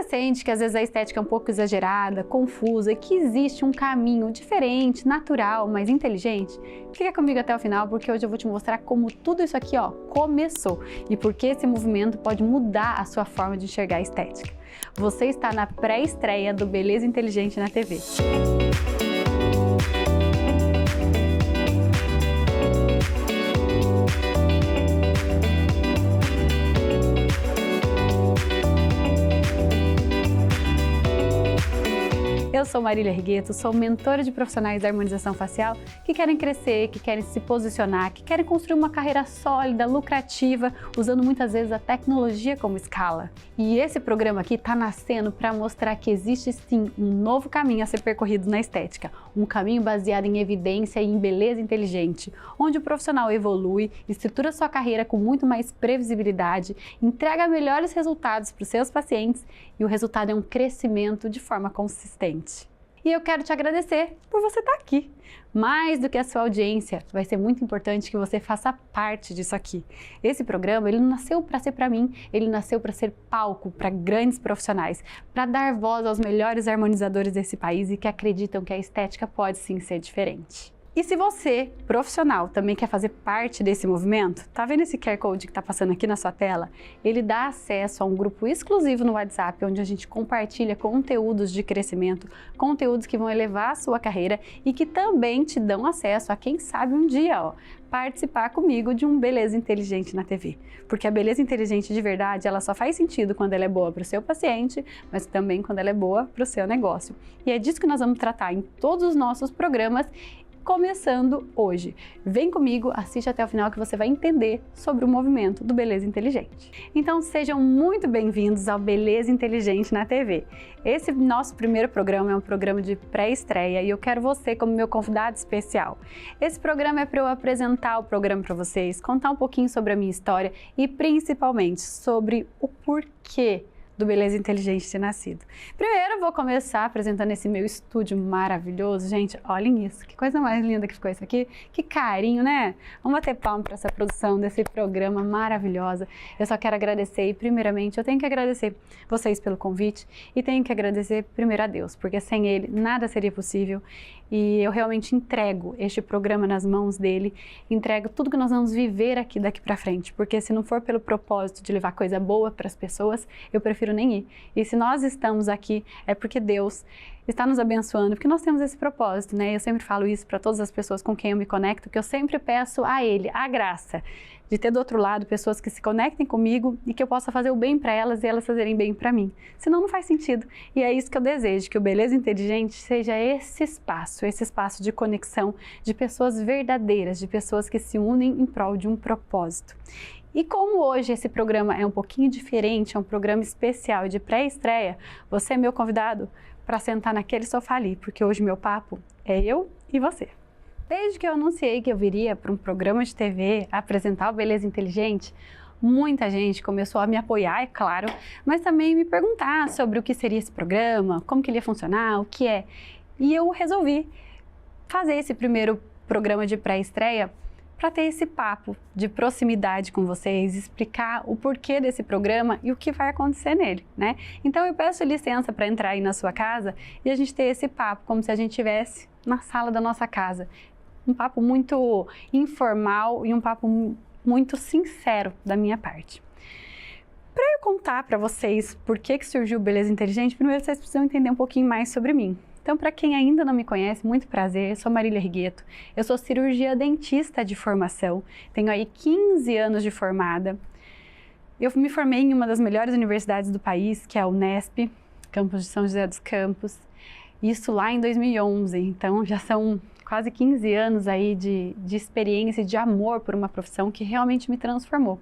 você sente que às vezes a estética é um pouco exagerada, confusa e que existe um caminho diferente, natural, mas inteligente, fica comigo até o final porque hoje eu vou te mostrar como tudo isso aqui começou e por que esse movimento pode mudar a sua forma de enxergar a estética. Você está na pré-estreia do Beleza Inteligente na TV. Eu sou Marília Rigueto, sou mentora de profissionais da harmonização facial que querem crescer, que querem se posicionar, que querem construir uma carreira sólida, lucrativa, usando muitas vezes a tecnologia como escala. E esse programa aqui está nascendo para mostrar que existe sim um novo caminho a ser percorrido na estética, um caminho baseado em evidência e em beleza inteligente, onde o profissional evolui, estrutura sua carreira com muito mais previsibilidade, entrega melhores resultados para os seus pacientes e o resultado é um crescimento de forma consistente. E eu quero te agradecer por você estar aqui. Mais do que a sua audiência, vai ser muito importante que você faça parte disso aqui. Esse programa, ele não nasceu para ser para mim, ele nasceu para ser palco para grandes profissionais, para dar voz aos melhores harmonizadores desse país e que acreditam que a estética pode sim ser diferente. E se você, profissional, também quer fazer parte desse movimento, tá vendo esse QR Code que tá passando aqui na sua tela? Ele dá acesso a um grupo exclusivo no WhatsApp, onde a gente compartilha conteúdos de crescimento, conteúdos que vão elevar a sua carreira e que também te dão acesso a, quem sabe, um dia, participar comigo de um Beleza Inteligente na TV. Porque a beleza inteligente de verdade, ela só faz sentido quando ela é boa para o seu paciente, mas também quando ela é boa para o seu negócio. E é disso que nós vamos tratar em todos os nossos programas, começando hoje. Vem comigo, assiste até o final que você vai entender sobre o movimento do Beleza Inteligente. Então sejam muito bem-vindos ao Beleza Inteligente na TV. Esse nosso primeiro programa é um programa de pré-estreia e eu quero você como meu convidado especial. Esse programa é para eu apresentar o programa para vocês, contar um pouquinho sobre a minha história e principalmente sobre o porquê do Beleza Inteligente ter nascido. Primeiro eu vou começar apresentando esse meu estúdio maravilhoso. Gente, olhem isso, que coisa mais linda que ficou isso aqui, que carinho, né? Vamos bater palma para essa produção desse programa maravilhosa. Eu só quero agradecer e primeiramente eu tenho que agradecer vocês pelo convite e tenho que agradecer primeiro a Deus, porque sem Ele nada seria possível. E eu realmente entrego este programa nas mãos dele, entrego tudo que nós vamos viver aqui daqui para frente, porque se não for pelo propósito de levar coisa boa para as pessoas, eu prefiro nem ir. E se nós estamos aqui, é porque Deus está nos abençoando, porque nós temos esse propósito, né? Eu sempre falo isso para todas as pessoas com quem eu me conecto, que eu sempre peço a Ele, a graça, de ter do outro lado pessoas que se conectem comigo e que eu possa fazer o bem para elas e elas fazerem bem para mim. Senão não faz sentido. E é isso que eu desejo, que o Beleza Inteligente seja esse espaço de conexão de pessoas verdadeiras, de pessoas que se unem em prol de um propósito. E como hoje esse programa é um pouquinho diferente, é um programa especial de pré-estreia, você é meu convidado para sentar naquele sofá ali, porque hoje meu papo é eu e você. Desde que eu anunciei que eu viria para um programa de TV apresentar o Beleza Inteligente, muita gente começou a me apoiar, é claro, mas também me perguntar sobre o que seria esse programa, como que ele ia funcionar, o que é. E eu resolvi fazer esse primeiro programa de pré-estreia para ter esse papo de proximidade com vocês, explicar o porquê desse programa e o que vai acontecer nele, né? Então eu peço licença para entrar aí na sua casa e a gente ter esse papo como se a gente estivesse na sala da nossa casa. Um papo muito informal e um papo muito sincero da minha parte. Para eu contar para vocês por que surgiu o Beleza Inteligente, primeiro vocês precisam entender um pouquinho mais sobre mim. Então, para quem ainda não me conhece, muito prazer, eu sou Marília Rigueto, eu sou cirurgia dentista de formação, tenho aí 15 anos de formada. Eu me formei em uma das melhores universidades do país, que é a Unesp, campus de São José dos Campos, isso lá em 2011, então já são quase 15 anos aí de experiência e de amor por uma profissão que realmente me transformou.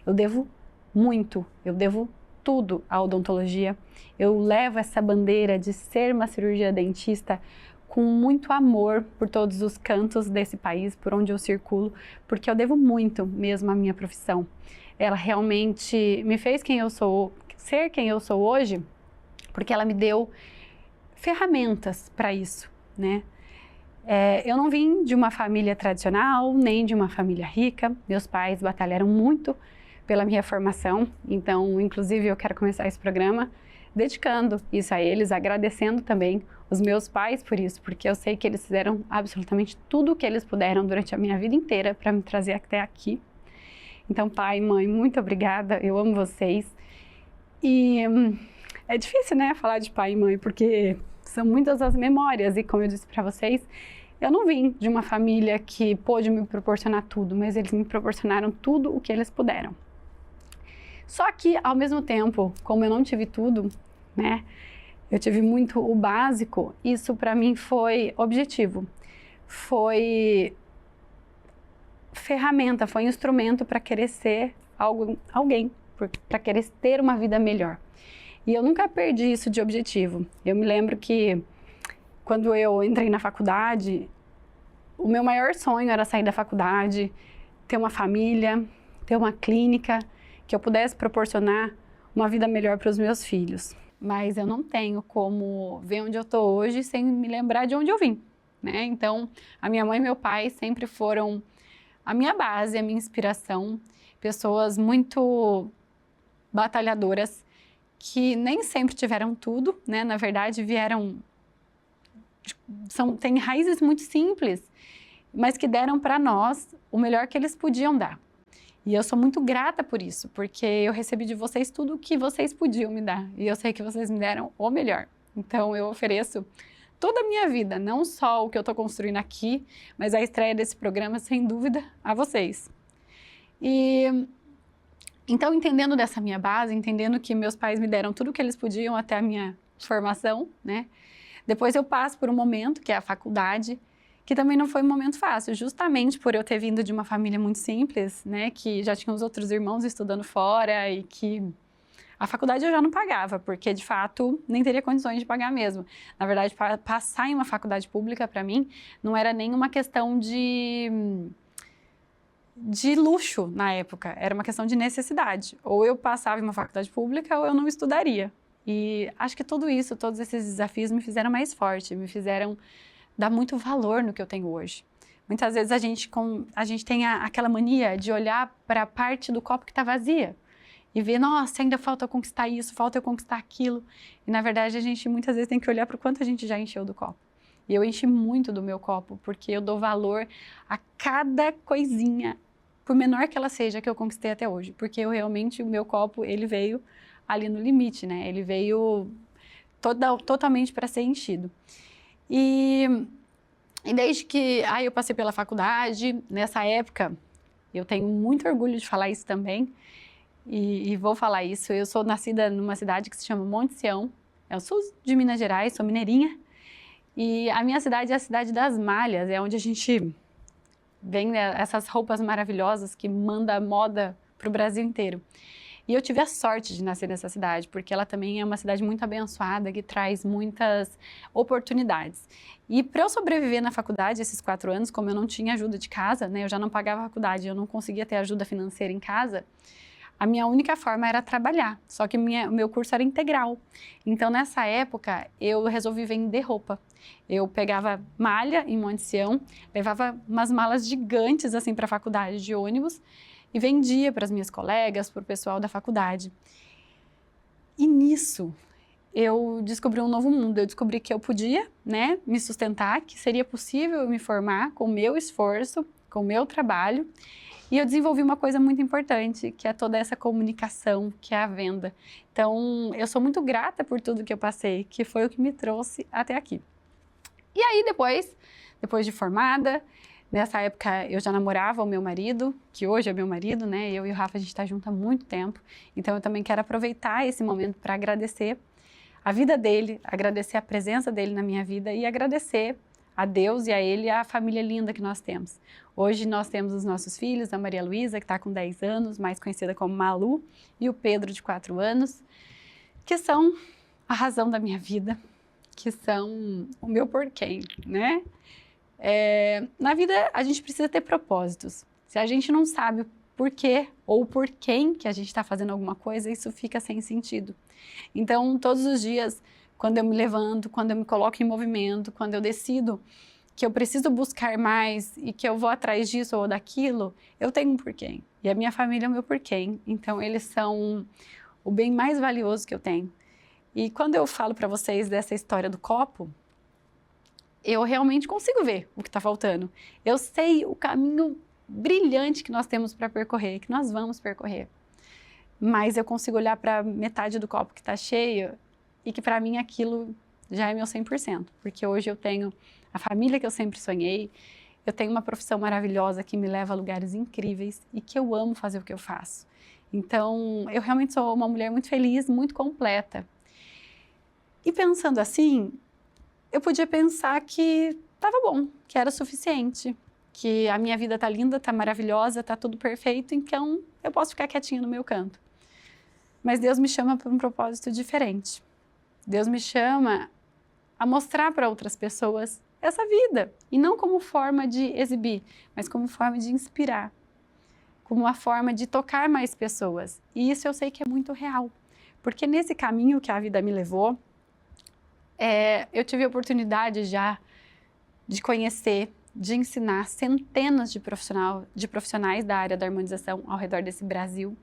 Eu devo muito, eu devo tudo à odontologia. Eu levo essa bandeira de ser uma cirurgia dentista com muito amor por todos os cantos desse país, por onde eu circulo, porque eu devo muito mesmo à minha profissão. Ela realmente me fez ser quem eu sou hoje, porque ela me deu ferramentas para isso, né? Eu não vim de uma família tradicional, nem de uma família rica. Meus pais batalharam muito pela minha formação, então, inclusive, eu quero começar esse programa dedicando isso a eles, agradecendo também os meus pais por isso, porque eu sei que eles fizeram absolutamente tudo o que eles puderam durante a minha vida inteira para me trazer até aqui. Então, pai, mãe, muito obrigada, eu amo vocês. E é difícil, né, falar de pai e mãe, porque são muitas as memórias, e como eu disse para vocês, eu não vim de uma família que pôde me proporcionar tudo, mas eles me proporcionaram tudo o que eles puderam. Só que, ao mesmo tempo, como eu não tive tudo, né, eu tive muito o básico, isso para mim foi objetivo, foi ferramenta, foi instrumento para querer ser alguém, para querer ter uma vida melhor. E eu nunca perdi isso de objetivo. Eu me lembro que quando eu entrei na faculdade, o meu maior sonho era sair da faculdade, ter uma família, ter uma clínica, que eu pudesse proporcionar uma vida melhor para os meus filhos. Mas eu não tenho como ver onde eu estou hoje sem me lembrar de onde eu vim, né? Então, a minha mãe e meu pai sempre foram a minha base, a minha inspiração, pessoas muito batalhadoras que nem sempre tiveram tudo, né? Na verdade, têm raízes muito simples, mas que deram para nós o melhor que eles podiam dar. E eu sou muito grata por isso, porque eu recebi de vocês tudo o que vocês podiam me dar. E eu sei que vocês me deram o melhor. Então, eu ofereço toda a minha vida, não só o que eu estou construindo aqui, mas a estreia desse programa, sem dúvida, a vocês. E então, entendendo dessa minha base, entendendo que meus pais me deram tudo o que eles podiam até a minha formação, né? Depois eu passo por um momento, que é a faculdade, que também não foi um momento fácil, justamente por eu ter vindo de uma família muito simples, né? Que já tinha os outros irmãos estudando fora e que a faculdade eu já não pagava, porque de fato nem teria condições de pagar mesmo. Na verdade, passar em uma faculdade pública para mim não era nem uma questão de luxo na época, era uma questão de necessidade. Ou eu passava em uma faculdade pública ou eu não estudaria. E acho que tudo isso, todos esses desafios me fizeram mais forte, me fizeram dar muito valor no que eu tenho hoje. Muitas vezes a gente tem aquela mania de olhar para a parte do copo que está vazia e ver, nossa, ainda falta eu conquistar isso, falta eu conquistar aquilo. E na verdade a gente muitas vezes tem que olhar para o quanto a gente já encheu do copo. E eu enchi muito do meu copo, porque eu dou valor a cada coisinha, por menor que ela seja, que eu conquistei até hoje. Porque eu realmente, o meu copo, ele veio ali no limite, né? Ele veio totalmente para ser enchido. E desde que eu passei pela faculdade, nessa época, eu tenho muito orgulho de falar isso também, e vou falar isso. Eu sou nascida numa cidade que se chama Monte Sião, eu sou de Minas Gerais, sou mineirinha, e a minha cidade é a cidade das malhas, é onde a gente vem, né, essas roupas maravilhosas que manda moda para o Brasil inteiro. E eu tive a sorte de nascer nessa cidade, porque ela também é uma cidade muito abençoada, que traz muitas oportunidades. E para eu sobreviver na faculdade, esses 4 anos, como eu não tinha ajuda de casa, né, eu já não pagava a faculdade, eu não conseguia ter ajuda financeira em casa, a minha única forma era trabalhar, só que o meu curso era integral. Então, nessa época, eu resolvi vender roupa. Eu pegava malha em Monte Sião, levava umas malas gigantes assim para a faculdade de ônibus, e vendia para as minhas colegas, para o pessoal da faculdade. E nisso, eu descobri um novo mundo. Eu descobri que eu podia, né, me sustentar, que seria possível eu me formar com o meu esforço, com o meu trabalho. E eu desenvolvi uma coisa muito importante, que é toda essa comunicação, que é a venda. Então, eu sou muito grata por tudo que eu passei, que foi o que me trouxe até aqui. E aí, depois de formada, nessa época eu já namorava o meu marido, que hoje é meu marido, né? Eu e o Rafa, a gente está junto há muito tempo. Então, eu também quero aproveitar esse momento para agradecer a vida dele, agradecer a presença dele na minha vida e agradecer a Deus e a ele e a família linda que nós temos. Hoje nós temos os nossos filhos, a Maria Luísa, que está com 10 anos, mais conhecida como Malu, e o Pedro, de 4 anos, que são a razão da minha vida, que são o meu porquê, né? Na vida, a gente precisa ter propósitos. Se a gente não sabe o porquê ou por quem que a gente está fazendo alguma coisa, isso fica sem sentido. Então, todos os dias, quando eu me levanto, quando eu me coloco em movimento, quando eu decido que eu preciso buscar mais e que eu vou atrás disso ou daquilo, eu tenho um porquê. E a minha família é o meu porquê. Então, eles são o bem mais valioso que eu tenho. E quando eu falo para vocês dessa história do copo, eu realmente consigo ver o que está faltando. Eu sei o caminho brilhante que nós temos para percorrer, que nós vamos percorrer. Mas eu consigo olhar para metade do copo que está cheio e que para mim aquilo já é meu 100%. Porque hoje eu tenho a família que eu sempre sonhei, eu tenho uma profissão maravilhosa que me leva a lugares incríveis e que eu amo fazer o que eu faço. Então, eu realmente sou uma mulher muito feliz, muito completa. E pensando assim, eu podia pensar que estava bom, que era suficiente, que a minha vida está linda, está maravilhosa, está tudo perfeito, então eu posso ficar quietinha no meu canto. Mas Deus me chama para um propósito diferente. Deus me chama a mostrar para outras pessoas essa vida, e não como forma de exibir, mas como forma de inspirar, como uma forma de tocar mais pessoas. E isso eu sei que é muito real, porque nesse caminho que a vida me levou, eu tive a oportunidade já de conhecer, de ensinar centenas de profissionais da área da harmonização ao redor desse Brasil.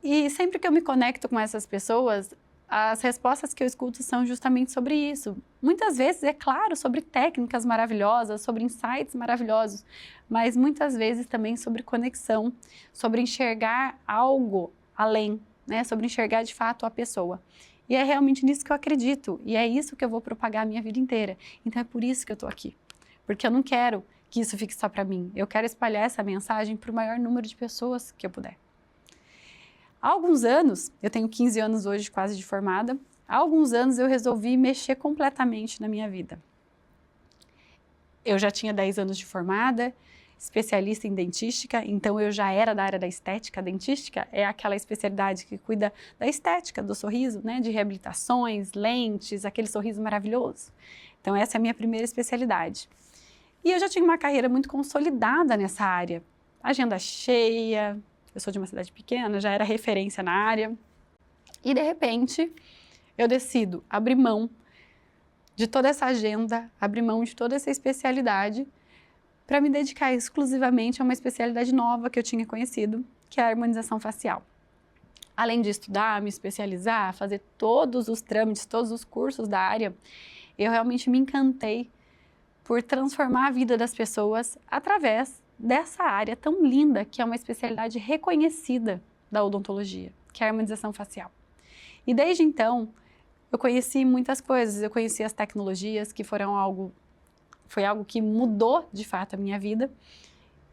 E sempre que eu me conecto com essas pessoas, as respostas que eu escuto são justamente sobre isso. Muitas vezes, é claro, sobre técnicas maravilhosas, sobre insights maravilhosos, mas muitas vezes também sobre conexão, sobre enxergar algo além, né? Sobre enxergar de fato a pessoa. E é realmente nisso que eu acredito, e é isso que eu vou propagar a minha vida inteira. Então é por isso que eu estou aqui, porque eu não quero que isso fique só para mim, eu quero espalhar essa mensagem para o maior número de pessoas que eu puder. Há alguns anos, eu tenho 15 anos hoje quase de formada, há alguns anos eu resolvi mexer completamente na minha vida. Eu já tinha 10 anos de formada, especialista em dentística, então eu já era da área da estética. A dentística é aquela especialidade que cuida da estética, do sorriso, né? De reabilitações, lentes, aquele sorriso maravilhoso. Então essa é a minha primeira especialidade. E eu já tinha uma carreira muito consolidada nessa área, agenda cheia. Eu sou de uma cidade pequena, já era referência na área. E, de repente, eu decido abrir mão de toda essa agenda, abrir mão de toda essa especialidade para me dedicar exclusivamente a uma especialidade nova que eu tinha conhecido, que é a harmonização facial. Além de estudar, me especializar, fazer todos os trâmites, todos os cursos da área, eu realmente me encantei por transformar a vida das pessoas através dessa área tão linda, que é uma especialidade reconhecida da odontologia, que é a harmonização facial. E desde então, eu conheci muitas coisas, eu conheci as tecnologias, que foi algo que mudou de fato a minha vida,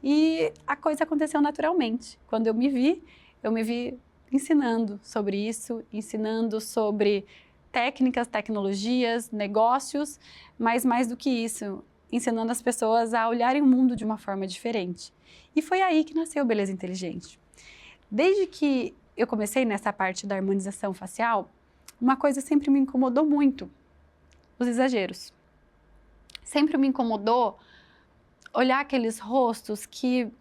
e a coisa aconteceu naturalmente. Quando eu me vi ensinando sobre isso, ensinando sobre técnicas, tecnologias, negócios, mas mais do que isso, ensinando as pessoas a olharem o mundo de uma forma diferente. E foi aí que nasceu o Beleza Inteligente. Desde que eu comecei nessa parte da harmonização facial, uma coisa sempre me incomodou muito: os exageros. Sempre me incomodou olhar aqueles rostos que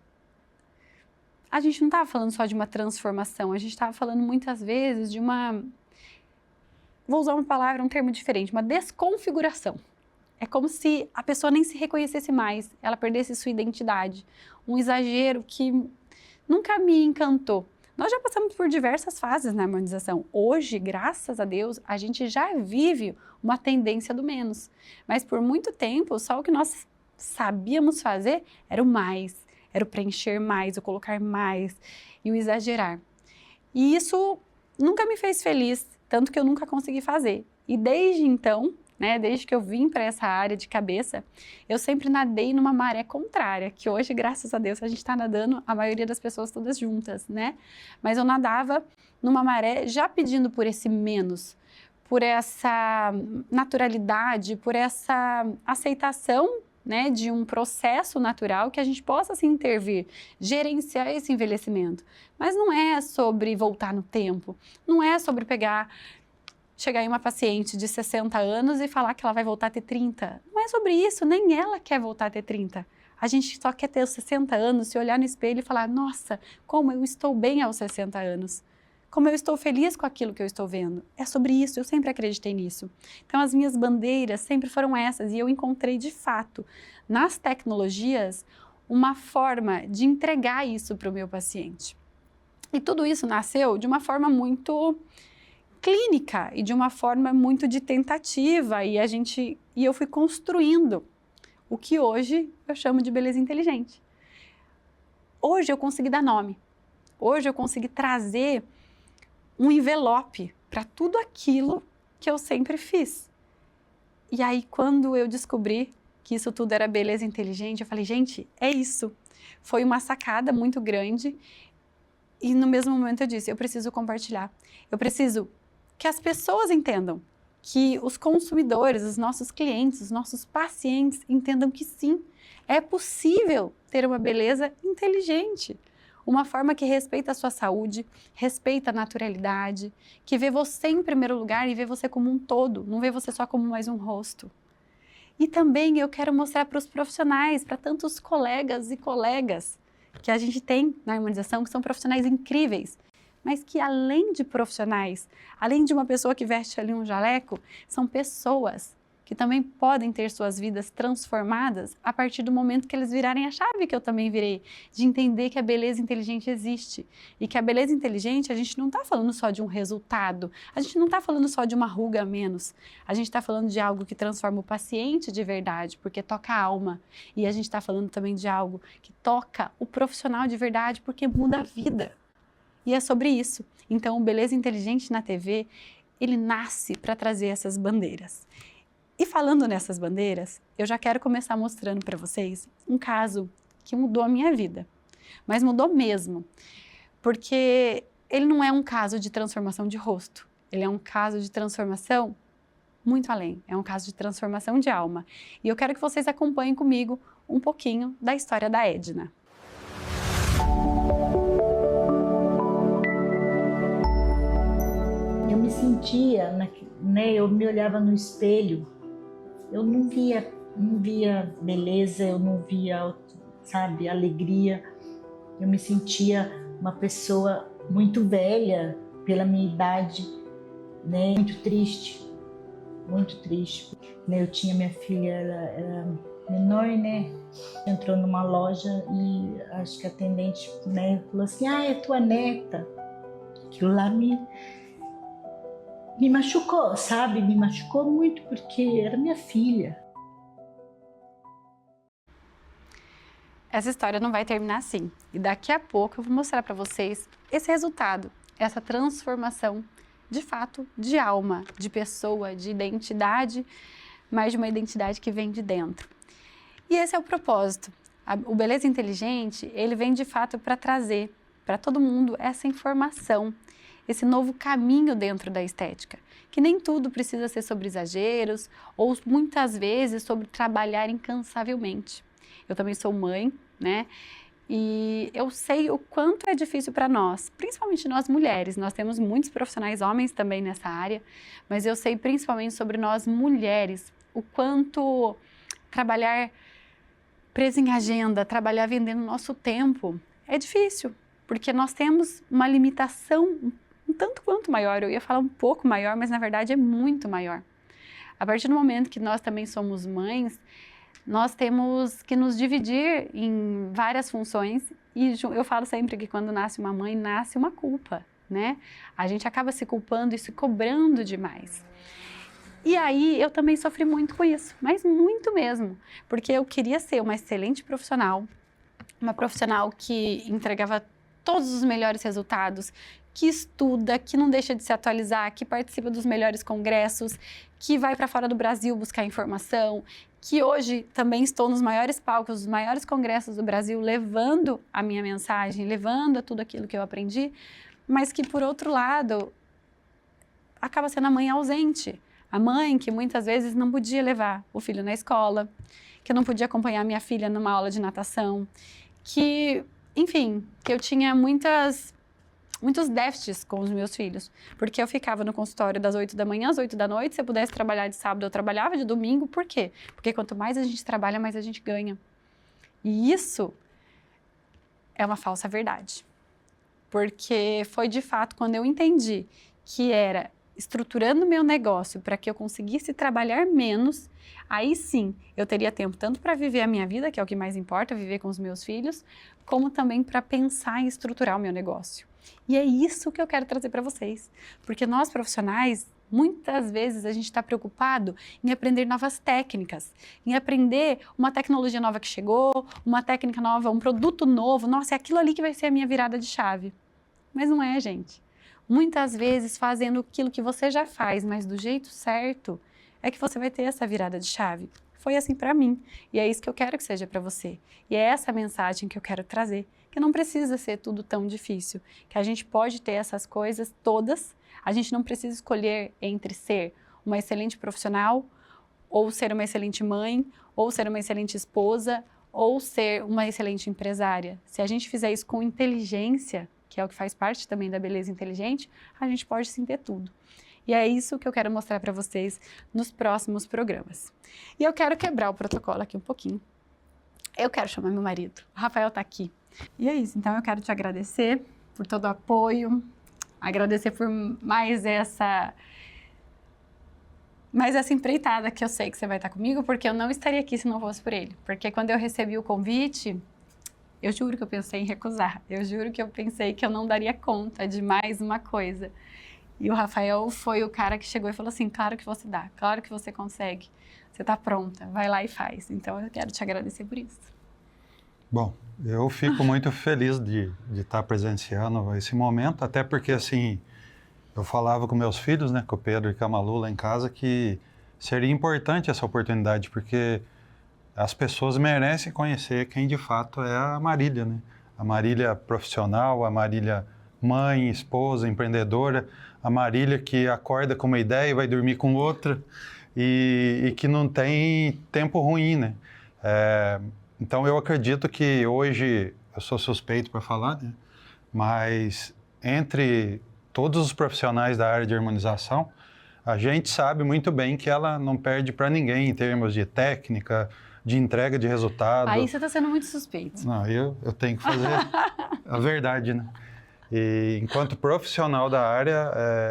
a gente não estava falando só de uma transformação, a gente estava falando muitas vezes de uma, vou usar uma palavra, um termo diferente, uma desconfiguração. É como se a pessoa nem se reconhecesse mais, ela perdesse sua identidade. Um exagero que nunca me encantou. Nós já passamos por diversas fases na harmonização. Hoje, graças a Deus, a gente já vive uma tendência do menos. Mas por muito tempo, só o que nós sabíamos fazer era o mais, era o preencher mais, o colocar mais e o exagerar. E isso nunca me fez feliz, tanto que eu nunca consegui fazer. E desde então, desde que eu vim para essa área de cabeça, eu sempre nadei numa maré contrária, que hoje, graças a Deus, a gente está nadando, a maioria das pessoas todas juntas, né? Mas eu nadava numa maré já pedindo por esse menos, por essa naturalidade, por essa aceitação, de um processo natural, que a gente possa assim, intervir, gerenciar esse envelhecimento. Mas não é sobre voltar no tempo, não é sobre chegar em uma paciente de 60 anos e falar que ela vai voltar a ter 30. Não é sobre isso, nem ela quer voltar a ter 30. A gente só quer ter os 60 anos, se olhar no espelho e falar: nossa, como eu estou bem aos 60 anos. Como eu estou feliz com aquilo que eu estou vendo. É sobre isso, eu sempre acreditei nisso. Então as minhas bandeiras sempre foram essas, e eu encontrei de fato nas tecnologias uma forma de entregar isso para o meu paciente. E tudo isso nasceu de uma forma muito clínica e de uma forma muito de tentativa, e eu fui construindo o que hoje eu chamo de beleza inteligente. Hoje eu consegui dar nome, hoje eu consegui trazer um envelope para tudo aquilo que eu sempre fiz. E aí, quando eu descobri que isso tudo era beleza inteligente, eu falei, gente, é isso. Foi uma sacada muito grande e no mesmo momento eu disse, eu preciso compartilhar. Eu preciso que as pessoas entendam, que os consumidores, os nossos clientes, os nossos pacientes entendam que sim, é possível ter uma beleza inteligente. Uma forma que respeita a sua saúde, respeita a naturalidade, que vê você em primeiro lugar e vê você como um todo, não vê você só como mais um rosto. E também eu quero mostrar para os profissionais, para tantos colegas e colegas que a gente tem na harmonização, que são profissionais incríveis, mas que além de profissionais, além de uma pessoa que veste ali um jaleco, são pessoas que também podem ter suas vidas transformadas a partir do momento que eles virarem a chave que eu também virei, de entender que a beleza inteligente existe. E que a beleza inteligente, a gente não está falando só de um resultado, a gente não está falando só de uma ruga a menos, a gente está falando de algo que transforma o paciente de verdade, porque toca a alma. E a gente está falando também de algo que toca o profissional de verdade, porque muda a vida. E é sobre isso. Então, o Beleza Inteligente na TV, ele nasce para trazer essas bandeiras. E falando nessas bandeiras, eu já quero começar mostrando para vocês um caso que mudou a minha vida. Mas mudou mesmo, porque ele não é um caso de transformação de rosto, ele é um caso de transformação muito além, é um caso de transformação de alma. E eu quero que vocês acompanhem comigo um pouquinho da história da Edna. Eu me sentia, eu me olhava no espelho, eu não via beleza, eu não via, sabe, alegria. Eu me sentia uma pessoa muito velha pela minha idade, né? Muito triste, muito triste. Eu tinha minha filha, ela era menor, né? Entrou numa loja e acho que a atendente, né, falou assim, é tua neta. Aquilo lá me machucou, sabe? Me machucou muito porque era minha filha. Essa história não vai terminar assim. E daqui a pouco eu vou mostrar para vocês esse resultado, essa transformação, de fato, de alma, de pessoa, de identidade, mas de uma identidade que vem de dentro. E esse é o propósito. O Beleza Inteligente, ele vem de fato para trazer para todo mundo essa informação, esse novo caminho dentro da estética, que nem tudo precisa ser sobre exageros ou muitas vezes sobre trabalhar incansavelmente. Eu também sou mãe, né? E eu sei o quanto é difícil para nós, principalmente nós mulheres. Nós temos muitos profissionais homens também nessa área, mas eu sei principalmente sobre nós mulheres, o quanto trabalhar preso em agenda, trabalhar vendendo nosso tempo é difícil, porque nós temos uma limitação um tanto quanto maior, eu ia falar um pouco maior, mas na verdade é muito maior. A partir do momento que nós também somos mães, nós temos que nos dividir em várias funções e eu falo sempre que quando nasce uma mãe, nasce uma culpa, né? A gente acaba se culpando e se cobrando demais. E aí eu também sofri muito com isso, mas muito mesmo, porque eu queria ser uma excelente profissional, uma profissional que entregava todos os melhores resultados, que estuda, que não deixa de se atualizar, que participa dos melhores congressos, que vai para fora do Brasil buscar informação, que hoje também estou nos maiores palcos, nos maiores congressos do Brasil, levando a minha mensagem, levando tudo aquilo que eu aprendi, mas que, por outro lado, acaba sendo a mãe ausente. A mãe que muitas vezes não podia levar o filho na escola, que eu não podia acompanhar minha filha numa aula de natação, que, enfim, que eu tinha muitos déficits com os meus filhos, porque eu ficava no consultório das 8 da manhã às 8 da noite, se eu pudesse trabalhar de sábado, eu trabalhava de domingo, por quê? Porque quanto mais a gente trabalha, mais a gente ganha. E isso é uma falsa verdade, porque foi de fato quando eu entendi que era estruturando meu negócio para que eu conseguisse trabalhar menos, aí sim eu teria tempo tanto para viver a minha vida, que é o que mais importa, viver com os meus filhos, como também para pensar em estruturar o meu negócio. E é isso que eu quero trazer para vocês. Porque nós profissionais, muitas vezes a gente está preocupado em aprender novas técnicas, em aprender uma tecnologia nova que chegou, uma técnica nova, um produto novo. Nossa, é aquilo ali que vai ser a minha virada de chave. Mas não é, gente. Muitas vezes fazendo aquilo que você já faz, mas do jeito certo, é que você vai ter essa virada de chave. Foi assim para mim. E é isso que eu quero que seja para você. E é essa mensagem que eu quero trazer. Que não precisa ser tudo tão difícil. Que a gente pode ter essas coisas todas. A gente não precisa escolher entre ser uma excelente profissional, ou ser uma excelente mãe, ou ser uma excelente esposa, ou ser uma excelente empresária. Se a gente fizer isso com inteligência, que é o que faz parte também da beleza inteligente, a gente pode sim ter tudo. E é isso que eu quero mostrar para vocês nos próximos programas. E eu quero quebrar o protocolo aqui um pouquinho. Eu quero chamar meu marido. O Rafael está aqui. E é isso. Então eu quero te agradecer por todo o apoio, agradecer por mais essa empreitada que eu sei que você vai estar comigo, porque eu não estaria aqui se não fosse por ele. Porque quando eu recebi o convite, eu juro que eu pensei em recusar. Eu juro que eu pensei que eu não daria conta de mais uma coisa. E o Rafael foi o cara que chegou e falou assim, claro que você dá, claro que você consegue, você está pronta, vai lá e faz. Então eu quero te agradecer por isso. Bom, eu fico muito feliz de estar presenciando esse momento, até porque assim, eu falava com meus filhos, né, com o Pedro e com a Malu lá em casa, que seria importante essa oportunidade, porque as pessoas merecem conhecer quem de fato é a Marília, né? A Marília profissional, a Marília mãe, esposa, empreendedora, a Marília que acorda com uma ideia e vai dormir com outra e que não tem tempo ruim, né? Então eu acredito que hoje, eu sou suspeito para falar, né? Mas entre todos os profissionais da área de harmonização, a gente sabe muito bem que ela não perde para ninguém em termos de técnica, de entrega de resultado. Aí você está sendo muito suspeito. Não, eu tenho que fazer a verdade, né? E enquanto profissional da área,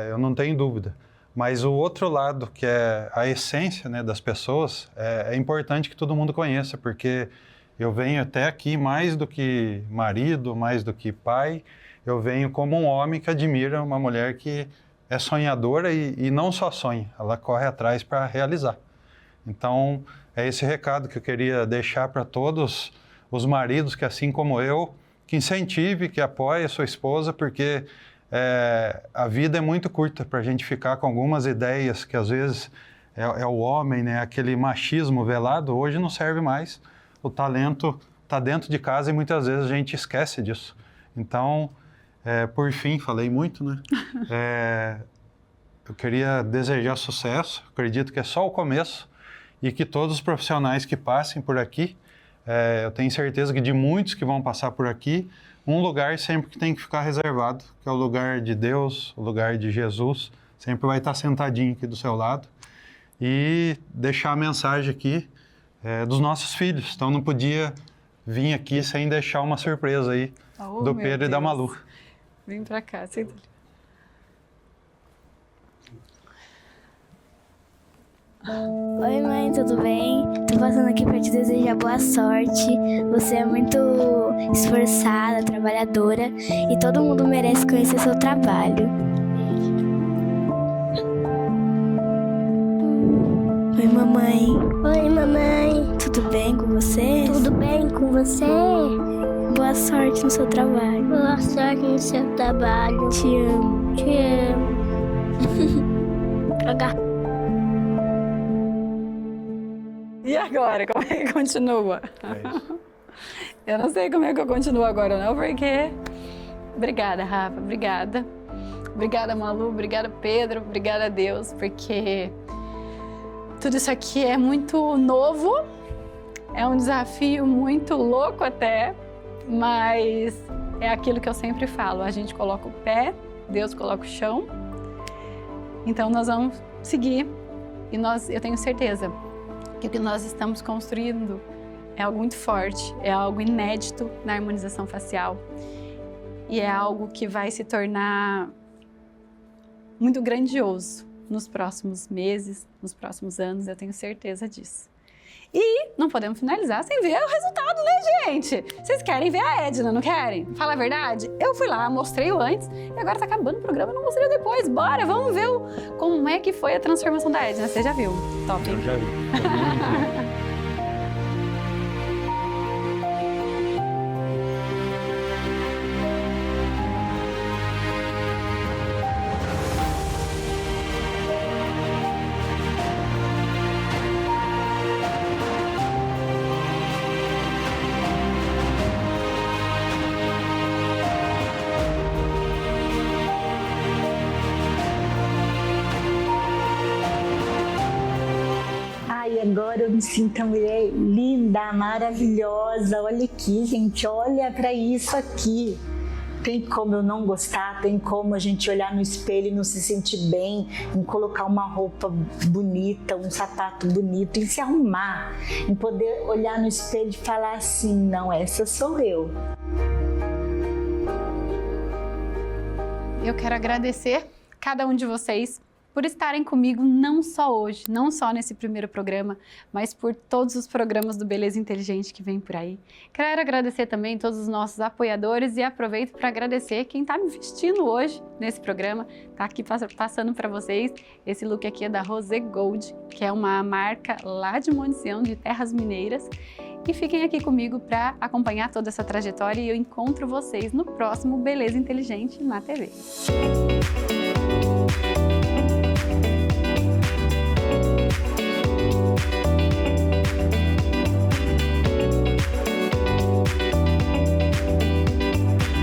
eu não tenho dúvida. Mas o outro lado, que é a essência, né, das pessoas, é importante que todo mundo conheça, porque eu venho até aqui mais do que marido, mais do que pai, eu venho como um homem que admira uma mulher que é sonhadora e não só sonha, ela corre atrás para realizar. Então, é esse recado que eu queria deixar para todos os maridos que, assim como eu, que incentive, que apoie a sua esposa, porque a vida é muito curta para a gente ficar com algumas ideias que às vezes é o homem, né? Aquele machismo velado, hoje não serve mais. O talento está dentro de casa e muitas vezes a gente esquece disso. Então, por fim, falei muito, né? Eu queria desejar sucesso, acredito que é só o começo e que todos os profissionais que passem por aqui, eu tenho certeza que de muitos que vão passar por aqui, um lugar sempre que tem que ficar reservado, que é o lugar de Deus, o lugar de Jesus, sempre vai estar sentadinho aqui do seu lado. E deixar a mensagem aqui dos nossos filhos. Então não podia vir aqui sem deixar uma surpresa aí do Pedro e da Malu. Vem pra cá, senta ali. Oi mãe, tudo bem? Tô passando aqui pra te desejar boa sorte. Você é muito esforçada, trabalhadora e todo mundo merece conhecer seu trabalho. Oi mamãe. Oi mamãe. Tudo bem com você? Tudo bem com você? Boa sorte no seu trabalho. Boa sorte no seu trabalho. Te amo. Te amo. E agora, como é que continua? Eu não sei como é que eu continuo agora não, porque... Obrigada, Rafa, obrigada. Obrigada, Malu, obrigada, Pedro, obrigada a Deus, porque tudo isso aqui é muito novo, é um desafio muito louco até, mas é aquilo que eu sempre falo, a gente coloca o pé, Deus coloca o chão, então nós vamos seguir e eu tenho certeza que o que nós estamos construindo é algo muito forte, é algo inédito na harmonização facial e é algo que vai se tornar muito grandioso nos próximos meses, nos próximos anos, eu tenho certeza disso. E não podemos finalizar sem ver o resultado, né, gente? Vocês querem ver a Edna, não querem? Fala a verdade? Eu fui lá, mostrei o antes e agora tá acabando o programa, eu não mostrei o depois. Bora, vamos ver como é que foi a transformação da Edna. Você já viu? Top, hein? Eu já vi. Agora eu me sinto uma mulher linda, maravilhosa. Olha aqui, gente, olha para isso aqui. Tem como eu não gostar, tem como a gente olhar no espelho e não se sentir bem, em colocar uma roupa bonita, um sapato bonito, em se arrumar, em poder olhar no espelho e falar assim, não, essa sou eu. Eu quero agradecer cada um de vocês por estarem comigo não só hoje, não só nesse primeiro programa, mas por todos os programas do Beleza Inteligente que vem por aí. Quero agradecer também todos os nossos apoiadores e aproveito para agradecer quem está me vestindo hoje nesse programa. Tá aqui passando para vocês. Esse look aqui é da Rosé Gold, que é uma marca lá de Monte Sião, de terras mineiras. E fiquem aqui comigo para acompanhar toda essa trajetória e eu encontro vocês no próximo Beleza Inteligente na TV.